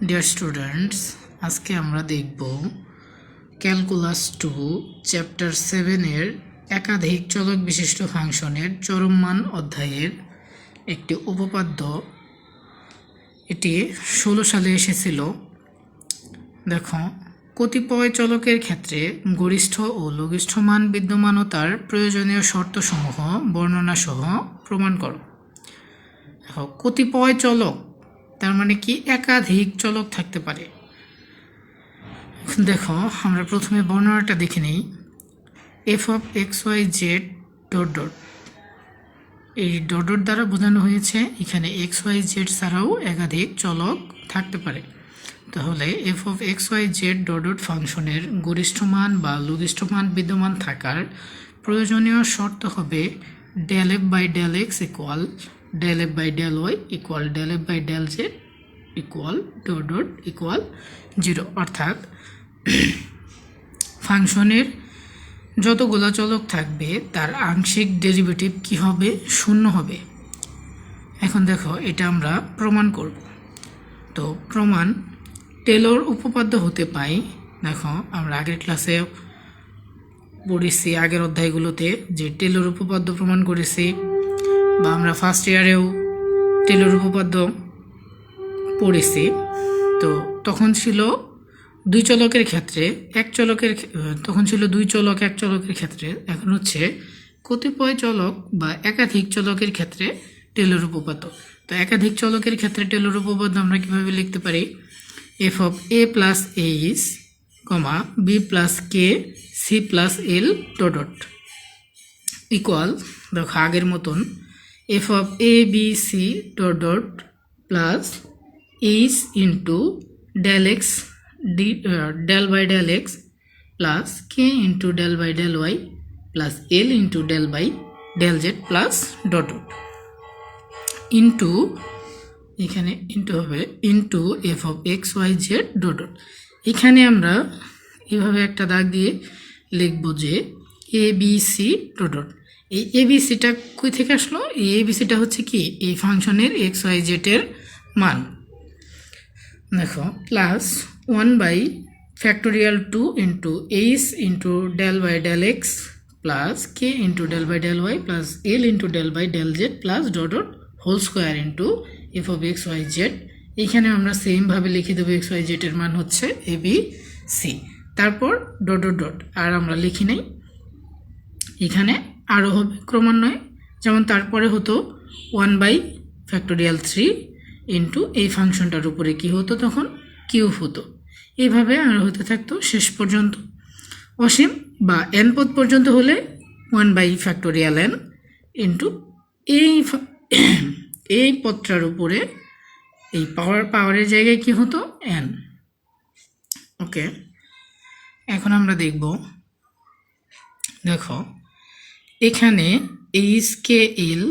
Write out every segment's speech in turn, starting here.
Dear students, আজকে আমরা দেখব ক্যালকুলাস 2 চ্যাপ্টার 7 এর একাধিক চলক বিশিষ্ট ফাংশনের চরম মান অধ্যায়ের একটি উপপাদ্য। এটি 16 সালে এসেছিল। দেখো, কতিপয় চলকের ক্ষেত্রে গরিষ্ঠ ও লঘিষ্ঠ মান বিদ্যমানতার প্রয়োজনীয় শর্তসমূহ বর্ণনা সহ প্রমাণ করো। দেখো, কতিপয় চলক তার মানে কি একাধিক চলক থাকতে পারে। দেখো, আমরা প্রথমে বর্ণনাটা দেখে নিই। F of X Y Z dot dot, এই ডট ডট দ্বারা বোঝানো হয়েছে এখানে এক্স ওয়াই জেড ছাড়াও একাধিক চলক থাকতে পারে। তাহলে F of X Y Z dot dot ফাংশনের গরিষ্ঠ মান বা লঘিষ্ঠ মান বিদ্যমান থাকার প্রয়োজনীয় শর্ত হবে del F by del X equal del F by del Y equal del F by del Z equal dot dot equal 0, অর্থাৎ ফাংশনের যতগুলো চলক থাকবে তার আংশিক ডেরিভেটিভ কি হবে? 0 হবে। এখন দেখো, এটা আমরা প্রমাণ করব। তো প্রমাণ টেলর উপপাদ্য হতে পাই। দেখো, আমরা আগের ক্লাসে পড়েছি, আগের অধ্যায়গুলোতে যে টেলর উপপাদ্য প্রমাণ করেছি, বা আমরা ফার্স্ট ইয়ারেও টেলর উপপাদ্য পড়েছি। তো তখন ছিল দুই চলকের ক্ষেত্রে তখন ছিল দুই চলক এক চলকের ক্ষেত্রে। এখন হচ্ছে কতিপয় চলক বা একাধিক চলকের ক্ষেত্রে টেলর উপপাদ্য। তো একাধিক চলকের ক্ষেত্রে টেলর উপপাদ্য আমরা কিভাবে লিখতে পারি? F of A plus H comma B plus K C plus L dot dot equal, দেখো আগের মতন, F of A B C dot dot plus H into del X del by del x plus k into del by del y plus l into del by del z plus dot dot into, এখানে into হবে into F of X Y Z dot dot. এখানে আমরা এভাবে একটা দাগ দিয়ে লিখব যে A B C dot dot. এই এ বি সিটা কই থেকে আসলো? এই এ বি সিটা হচ্ছে কি এই ফাংশনের এক্স ওয়াই জেড এর মান। দেখো, plus 1 by factorial 2 into H into del by del X plus K into del by del Y plus L into del by del Z plus dot dot whole square into F of X Y Z. এইখানে আমরা সেমভাবে লিখে দেবো x Y জেডের মান হচ্ছে এ B C, তারপর dot dot dot. আর আমরা লিখি নাই, এখানে আরও হবে ক্রমান্বয়ে। যেমন তারপরে হতো 1 বাই ফ্যাক্টোরিয়াল 3 ইন্টু এই ফাংশনটার উপরে কি হতো তখন? কিউব হতো। এইভাবে আর হতে থাকতো শেষ পর্যন্ত অসীম বা এন পদ পর্যন্ত হলে 1 বাই ফ্যাক্টোরিয়াল এন ইন্টু এই পদটার উপরে এই পাওয়ারের জায়গায় কি হতো? এন। ওকে, এখন আমরা দেখব, দেখো এখানে এইচ কে এল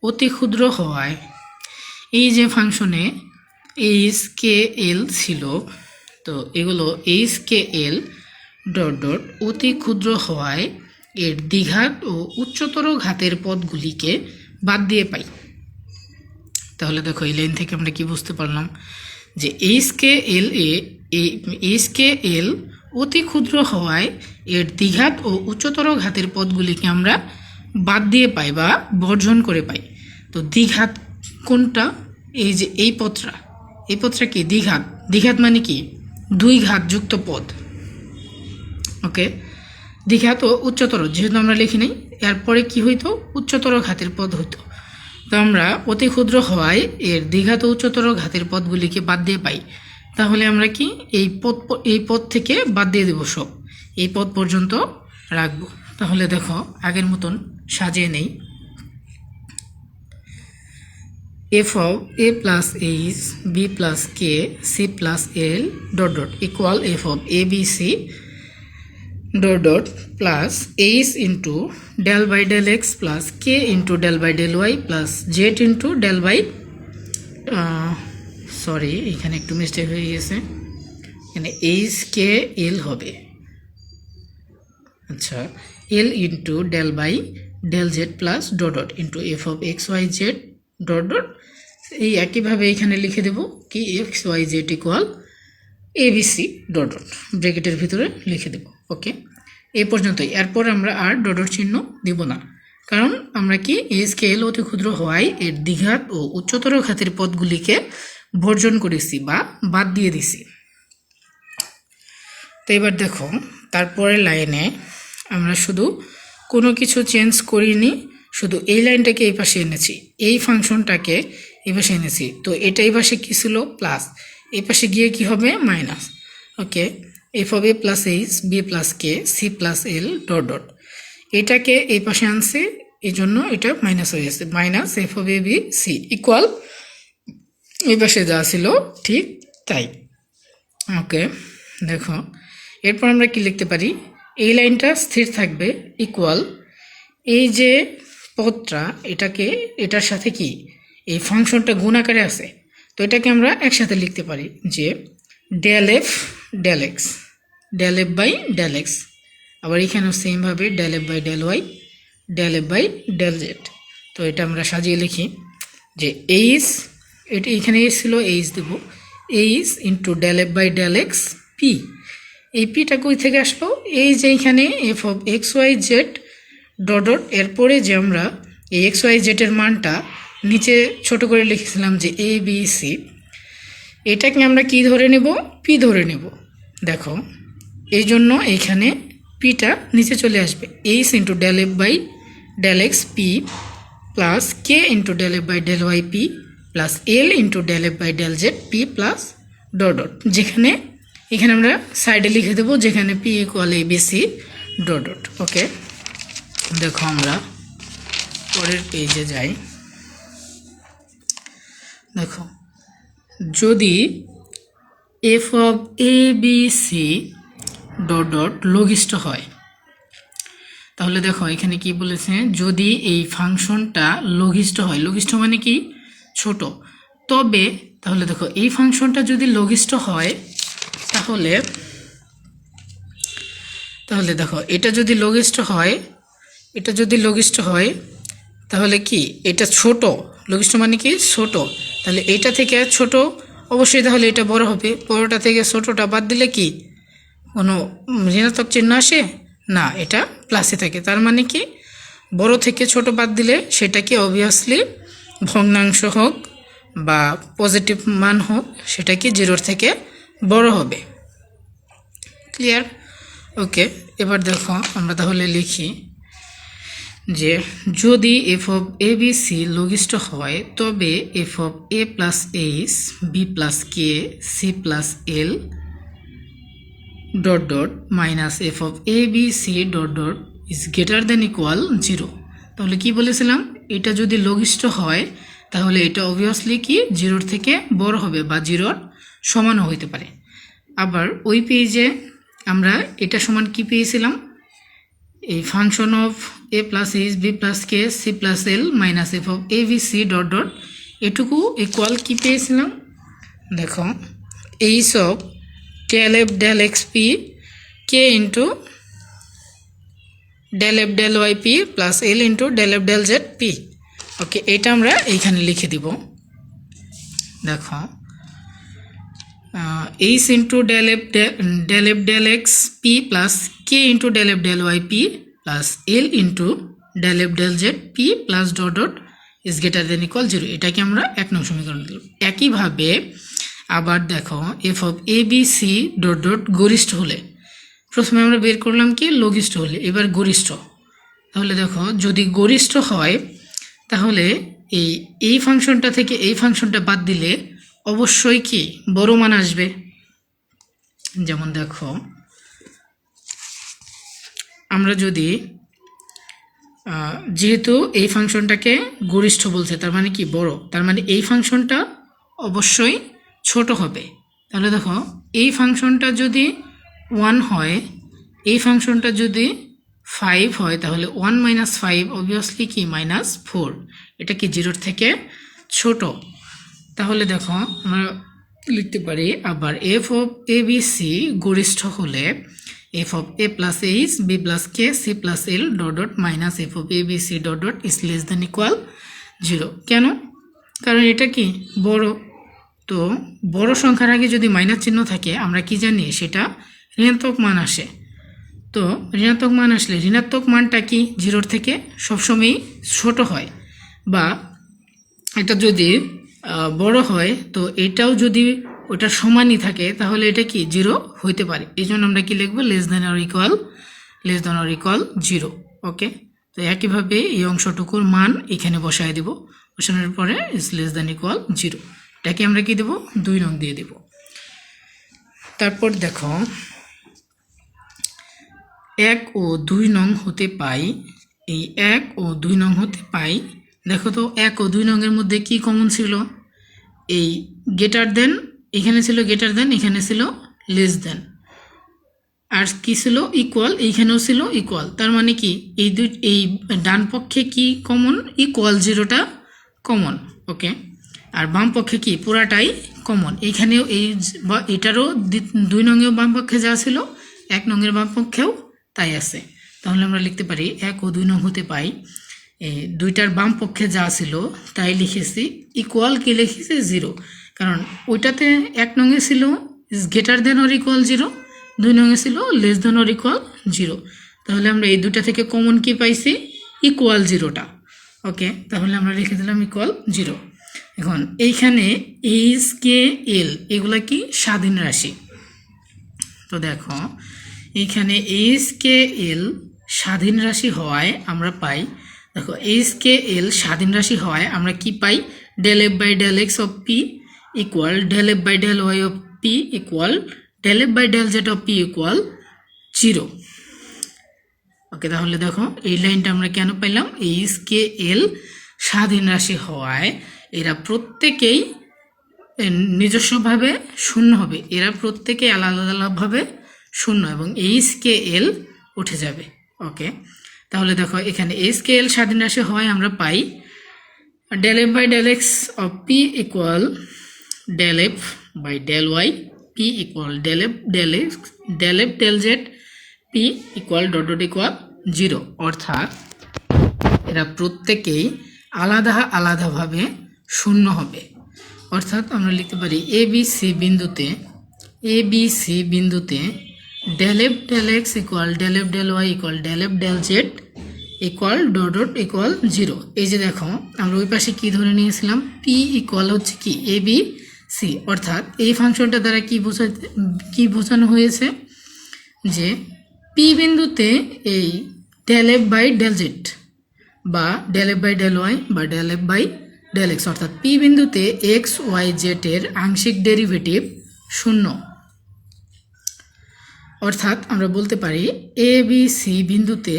অতি ক্ষুদ্র হওয়ায় এই যে ফাংশনে এইচ কে এল ছিল, তো এগুলো এইচ কে এল ডট ডট অতি ক্ষুদ্র হওয়ায় এর দ্বিঘাত ও উচ্চতর ঘাতের পদগুলিকে বাদ দিয়ে পাই। তাহলে দেখো, এই লাইন থেকে আমরা কি বুঝতে পারলাম? যে এইচ কে এল অতি ক্ষুদ্র হওয়ায় এর দ্বিঘাত ও উচ্চতর ঘাতের পদগুলিকে আমরা বাদ দিয়ে পাই বা বর্জন করে পাই। তো দ্বিঘাত কোনটা? এই যে এই পদটা কি দ্বিঘাত? দ্বিঘাত মানে কি? দুই ঘাত যুক্ত পদ। ওকে, দ্বিঘাত ও উচ্চতর যেহেতু আমরা লিখি নাই, এরপরে কি হইতো? উচ্চতর ঘাতের পদ হইতো। তো আমরা অতি ক্ষুদ্র হওয়ায় এর দ্বিঘাত ও উচ্চতর ঘাতের পদগুলিকে বাদ দিয়ে পাই। তাহলে আমরা কি এই পদ থেকে বাদ দিয়ে দেবো, সব এই পদ পর্যন্ত রাখবো। তাহলে দেখো, আগের মতন সাজিয়ে নেই। F of A plus H B plus K C plus L dot dot equal F of A B C dot dot plus H into del by del X plus K into del by del Y plus Z into del by, sorry এখানে একটু mistake হয়ে গেছে, এখানে H K L হবে, আচ্ছা, L into del by del Z plus dot dot into F of X Y Z dot dot এই একইভাবে এখানে লিখে দেব কি X Y Z equal ABC dot dot ব্র্যাকেটের ভিতরে লিখে দেব। ওকে, এই পর্যন্তই। এরপর আমরা আর ডট ডট চিহ্ন দিব না, কারণ আমরা কি এই স্কেল অতি ক্ষুদ্র হওয়ায় এর দ্বিঘাত ও উচ্চতর ঘাতের পদগুলিকে বর্জন করেছি বা বাদ দিয়ে দিছি। তো এবার দেখো, তারপরের লাইনে আমরা শুধু কোনো কিছু চেঞ্জ করিনি, শুধু এই লাইনটাকে এই পাশে এনেছি, এই ফাংশনটাকে এই পাশে এনেছি। তো এটা এই পাশে কী ছিল? প্লাস, এই পাশে গিয়ে কি হবে? Minus. Okay, F of A plus H B plus K C plus L dot dot, এটাকে এই পাশে আনছে, এই জন্য এটা মাইনাস হয়ে গেছে। Minus F of A B C equal এই পাশে যা ছিল ঠিক তাই। ওকে, দেখো এরপর আমরা কি লিখতে পারি? এই লাইনটা স্থির থাকবে ইকুয়াল এই যে পদটা, এটাকে এটার সাথে কি এই ফাংশনটা গুণ আকারে আছে, তো এটাকে আমরা একসাথে লিখতে পারি যে del F del X, del F by del X. আবার এখানেও সেমভাবে del F by del Y, del F by del Z. তো এটা আমরা সাজিয়ে লিখি যে এইচ, এটা এখানে এইচ ছিল, এইচ দেব H into del F by del X P. এই পিটা কই থেকে আসলো? এই যে এখানে F of X Y Z dot dot, এরপরে যে আমরা এই এক্স ওয়াই জেডের মানটা নিচে ছোট করে লিখেছিলাম যে এ বি সি, এটাকে আমরা কি ধরে নেব? পি ধরে নেব। দেখো এই জন্য এইখানে পিটা নিচে চলে আসবে, H into del F by del X P plus K into del F by del Y P plus L into del F by del Z P plus dot dot, যেখানে এখানে আমরা সাইডে লিখে দেবো যেখানে P equal A B C dot dot. Okay, দেখো আমরা পরের পেজে যাই। দেখো যদি F of A B C dot dot লঘিষ্ঠ হয়, তাহলে দেখো এখানে কি বলেছে? যদি এই ফাংশনটা লঘিষ্ঠ হয়, লঘিষ্ঠ মানে কি? ছোট। তবে তাহলে দেখো এই ফাংশনটা যদি লঘিষ্ঠ হয় তাহলে দেখো এটা যদি লঘিষ্ঠ হয়, এটা যদি লঘিষ্ঠ হয় তাহলে কি এটা ছোট, লঘিষ্ঠ মানে কি? ছোট। তাহলে এটা থেকে ছোট অবশ্যই, তাহলে এটা বড় হবে। বড়টা থেকে ছোটটা বাদ দিলে কি কোনো ঋণাত্মক চিহ্ন আসে? না, এটা প্লাসে থাকে। তার মানে কি বড় থেকে ছোট বাদ দিলে সেটা কি অবভিয়াসলি ভগ্নাংশ হোক বা পজিটিভ মান হোক, সেটা কি জিরোর থেকে বড় হবে। ক্লিয়ার? ওকে, এবার দেখো আমরা তাহলে লিখি যে যদি F of A B C লঘিষ্ঠ হয় তবে F of A plus H B plus K C plus L dot dot minus F of A B C dot dot is greater than equal zero. তাহলে কি বলেছিলাম? এটা যদি লঘিষ্ঠ হয় তাহলে এটা অবভিয়াসলি কি জিরোর থেকে বড় হবে বা জিরোর সমানও হইতে পারে। আবার ওই পেজে আমরা এটা সমান কি পেয়েছিলাম? এই function of A plus H B plus K C plus L minus F of A B C dot dot, এটুকু ইকুয়াল কি পেয়েছিলাম? দেখো H of del F del X P K into del F del Y P plus L into del F del Z P. Okay, এটা আমরা এইখানে লিখে দিব। দেখো H into del F del X P plus K into del F del Y P plus L into del F del Z P plus dot dot is greater than equal zero. এটাকে আমরা 1 নং সমীকরণ দিলাম। একইভাবে আবার দেখো F of A B C dot dot গরিষ্ঠ হলে, প্রথমে আমরা বের করলাম কি লঘিষ্ঠ হলে, এবার গরিষ্ঠ। তাহলে দেখো যদি গরিষ্ঠ হয় তাহলে এই ফাংশনটা থেকে এই ফাংশনটা বাদ দিলে অবশ্যই কি বড় মান আসবে। যেমন দেখো আমরা যদি যেহেতু এই ফাংশনটাকে গরিষ্ঠ বলছে তার মানে কি বড়, তার মানে এই ফাংশনটা অবশ্যই ছোট হবে। তাহলে দেখো এই ফাংশনটা যদি 1 হয়, এই ফাংশনটা যদি 5 হয়, তাহলে 1 মাইনাস 5 অবভিয়াসলি কি -4, এটা কি জিরোর থেকে ছোট। তাহলে দেখো আমরা লিখতে পারি আবার F of A B C গরিষ্ঠ হলে F of A plus H B plus K C plus L dot dot minus F of A B C dot dot is less than equal zero. কেন? কারণ এটা কি বড়। তো বড় সংখ্যার আগে যদি মাইনাস চিহ্ন থাকে আমরা কি জানি সেটা ঋণাত্মক মান আসে। তো ঋণাত্মক মান আসলে ঋণাত্মক মানটা কি 0 থেকে সবসময়ই ছোট হয়, বা এটা যদি বড় হয় তো এটাও যদি ওটার সমানই থাকে তাহলে এটা কি 0 হইতে পারে। এই জন্য আমরা কি লিখবো লেস দেন অর ইকুয়াল 0। ওকে, তো একইভাবে এই অংশটুকুর মান এখানে বসায় দেব, বসানোর পরে ইজ লেস দেন ইকুয়াল 0। এটাকে আমরা কি দেব 2 নং দিয়ে দেব। তারপর দেখো 1 ও 2 নং হতে পাই, এই 1 ও 2 নং হতে পাই। দেখো তো 1 ও 2 নং এর মধ্যে কি কমন ছিল, এই গ্রেটার দেন এখানে ছিল, গ্রেটার দেন এখানে ছিল লেস দেন, আর কি ছিল ইকুয়াল এইখানেও ছিল ইকুয়াল। তার মানে কি এই ডান পক্ষে কি কমন, ইকুয়াল 0টা কমন। ওকে, আর বাম পক্ষে কি পুরাটাই কমন। এইখানেও এটারও 2 নংয়েও বাম পক্ষে যা ছিল 1 নংয়ের বাম পক্ষেও তাই আছে। তাহলে আমরা লিখতে পারি 1 ও 2 নং হতে পাই, এই দুইটার বাম পক্ষে যা ছিল তাই লিখেছি, ইকুয়াল কি লিখেছি 0, কারণ ওইটাতে 1 নংয়ে ছিল is greater than or equal 0, 2 নংয়ে ছিল লেস দেন অর ইকুয়াল 0। তাহলে আমরা এই দুটা থেকে কমন কি পাইছি, ইকুয়াল 0টা। ওকে, তাহলে আমরা লিখে দিলাম ইকুয়াল 0। এখন এইখানে এইচ কে এল এগুলা কি স্বাধীন রাশি। তো দেখো এইখানে এইচ কে এল স্বাধীন রাশি হওয়ায় আমরা পাই, দেখো এইচ কে এল স্বাধীন রাশি হওয়ায় আমরা কি পাই, del F by del X of P equal del F by del Y of P equal del F by del Z of P equal 0। Okay, তাহলে দেখো এই লাইনটা আমরা কেন পাইলাম, এইচ কে এল স্বাধীন রাশি হওয়ায় এরা প্রত্যেকেই নিজস্বভাবে শূন্য হবে, এরা প্রত্যেকেই আলাদা আলাদাভাবে শূন্য এবং এইচ কে এল উঠে যাবে। ওকে, তাহলে দেখো এখানে এইচ কে এল স্বাধীন রাশি হওয়ায় আমরা পাই del F by del X of P equal del F by del Y P equal del F del Z P equal dot dot equal 0। অর্থাৎ এরা প্রত্যেকেই আলাদা আলাদাভাবে শূন্য হবে। অর্থাৎ আমরা লিখতে পারি এ বি সি বিন্দুতে del F del X equal del F del Y equal del F del Z equal dot dot equal 0। এই যে দেখো আমরা ওই পাশে কি ধরে নিয়েছিলাম, পি ইকুয়াল হচ্ছে কি এ বি সি। অর্থাৎ এই ফাংশনটা দ্বারা কি বোঝানো হয়েছে যে পি বিন্দুতে এই del F by del Z বা del F by del Y বা del F by del X, অর্থাৎ পি বিন্দুতে এক্স ওয়াই জেড এর আংশিক ডেরিভেটিভ 0। অর্থাৎ আমরা বলতে পারি এ বি সি বিন্দুতে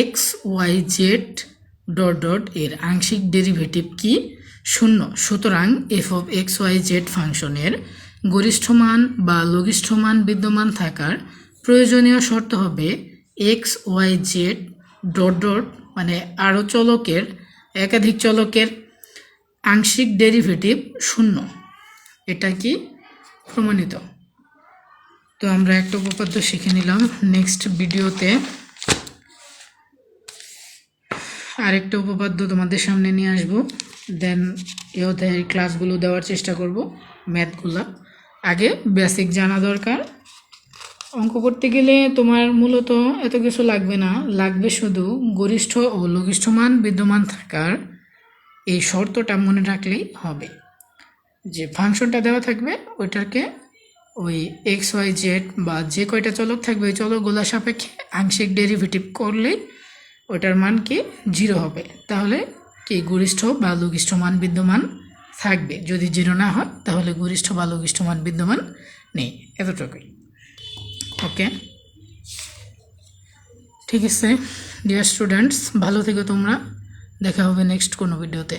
X Y Z dot dot এর আংশিক ডেরিভেটিভ কি 0। সুতরাং F of X Y Z ফাংশনের গরিষ্ঠ মান বা লঘিষ্ঠ মান বিদ্যমান থাকার প্রয়োজনীয় শর্ত হবে X Y Z dot dot মানে আরও চলকের একাধিক চলকের আংশিক ডেরিভেটিভ 0। এটা কি প্রমাণিত। তো আমরা একটা উপপাদ্য শিখে নিলাম, নেক্সট ভিডিওতে আরেকটা উপপাদ্য তোমাদের সামনে নিয়ে আসবো। দেন এই অধ্যায়ের ক্লাসগুলো দেওয়ার চেষ্টা করব। ম্যাথগুলো আগে বেসিক জানা দরকার। অঙ্ক করতে গেলে তোমার মূলত এত কিছু লাগবে না, লাগবে শুধু গরিষ্ঠ ও লঘিষ্ঠ মান বিদ্যমান থাকার এই শর্তটা মনে রাখলেই হবে। যে ফাংশনটা দেওয়া থাকবে ওইটাকে ওই এক্স ওয়াই জেড বা যে কয়টা চলক থাকবে ওই চলকগুলোর সাপেক্ষে আংশিক ডেরিভেটিভ করলেই ওটার মান কি 0 হবে। তাহলে কি গরিষ্ঠ বা লঘিষ্ঠ মান বিদ্যমান থাকবে, যদি 0 না হয় তাহলে গরিষ্ঠ বা লঘিষ্ঠ মান বিদ্যমান নেই। এতটুকুই। ওকে, ঠিক আছে ডিয়ার স্টুডেন্টস, ভালো থেকো তোমরা, দেখা হবে নেক্সট কোনো ভিডিওতে।